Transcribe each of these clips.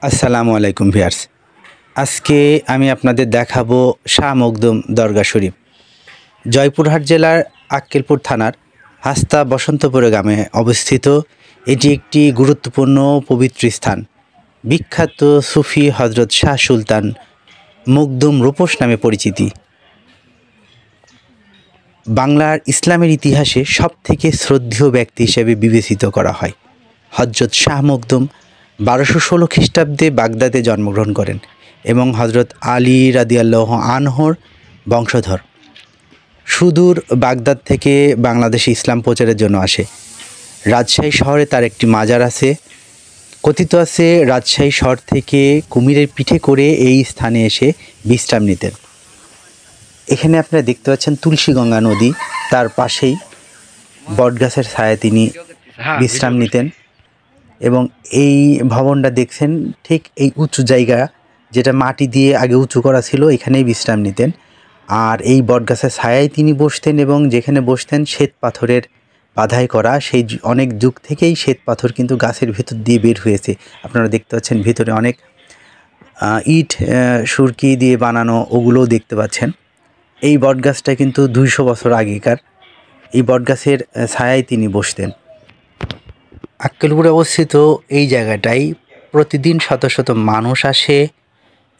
আসসালামু আলাইকুম ভিউয়ার্স। আজকে আমি আপনাদের দেখাবো শাহ মখদুম দরগা শরীফ। জয়পুরহাট জেলার আক্কেলপুর থানার হাস্তা বসন্তপুরে গ্রামে অবস্থিত। এটি একটি গুরুত্বপূর্ণ পবিত্র স্থান। বিখ্যাত সুফি হজরত শাহ সুলতান মখদুম রূপোশ নামে পরিচিতি। বাংলার ইসলামের ইতিহাসে সবথেকে শ্রদ্ধেয় ব্যক্তি হিসেবে বিবেচিত করা হয়। হজরত শাহ মখদুম 1216 খ্রিস্টাব্দে বাগদাদে জন্মগ্রহণ করেন এবং হজরত আলী রাদিয়াল্লাহু আনহুর বংশধর। সুদূর বাগদাদ থেকে বাংলাদেশে ইসলাম প্রচারের জন্য আসে। রাজশাহী শহরে তার একটি মাজার আছে। কথিত আছে রাজশাহী শহর থেকে কুমিরের পিঠে করে এই স্থানে এসে বিশ্রাম নিতেন। এখানে আপনারা দেখতে পাচ্ছেন তুলসীগঙ্গা নদী, তার পাশেই বটগাছের ছায়ায় তিনি বিশ্রাম নিতেন। এবং এই ভবনটা দেখছেন ঠিক এই উঁচু জায়গা, যেটা মাটি দিয়ে আগে উঁচু করা ছিল, এখানেই বিশ্রাম নিতেন। আর এই বটগাছের ছায়ায় তিনি বসতেন এবং যেখানে বসতেন শ্বেত পাথরের বাধাই করা। সেই অনেক যুগ থেকেই শ্বেত পাথর কিন্তু গাছের ভেতর দিয়ে বের হয়েছে। আপনারা দেখতে পাচ্ছেন ভিতরে অনেক ইট সুরকি দিয়ে বানানো, ওগুলোও দেখতে পাচ্ছেন। এই বটগাছটা কিন্তু 200 বছর আগেকার। এই বটগাছের ছায়ায় তিনি বসতেন। আক্কেলপুরে অবস্থিত এই জায়গাটায় প্রতিদিন শত শত মানুষ আসে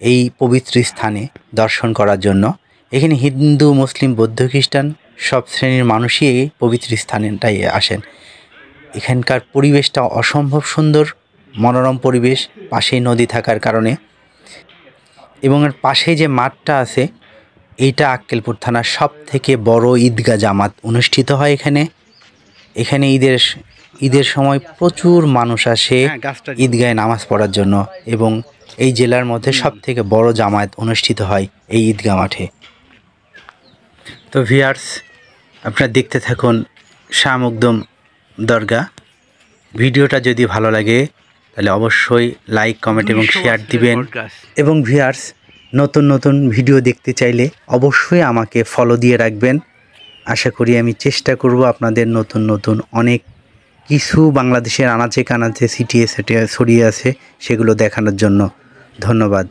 এই পবিত্র স্থানে দর্শন করার জন্য। এখানে হিন্দু, মুসলিম, বৌদ্ধ, খ্রিস্টান সব শ্রেণীর মানুষই এই পবিত্র স্থানটায় আসেন। এখানকার পরিবেশটা অসম্ভব সুন্দর, মনোরম পরিবেশ, পাশেই নদী থাকার কারণে। এবং এর পাশে যে মাঠটা আছে, এইটা আক্কেলপুর থানার সব থেকে বড় ঈদগাহ জামাত অনুষ্ঠিত হয় এখানে। এখানে ঈদের সময় প্রচুর মানুষ আসে ঈদগাহে নামাজ পড়ার জন্য এবং এই জেলার মধ্যে সব থেকে বড় জামায়াত অনুষ্ঠিত হয় এই ঈদগাহ মাঠে। তো ভিউয়ার্স, আপনারা দেখতে থাকুন শাহ মখদুম দরগা। ভিডিওটা যদি ভালো লাগে তাহলে অবশ্যই লাইক, কমেন্ট এবং শেয়ার দিবেন। এবং ভিউয়ার্স, নতুন নতুন ভিডিও দেখতে চাইলে অবশ্যই আমাকে ফলো দিয়ে রাখবেন। আশা করি আমি চেষ্টা করব আপনাদের নতুন নতুন অনেক কিছু বাংলাদেশের আনাচে কানাচে সিটিয়ে ছড়িয়ে আছে সেগুলো দেখানোর জন্য। ধন্যবাদ।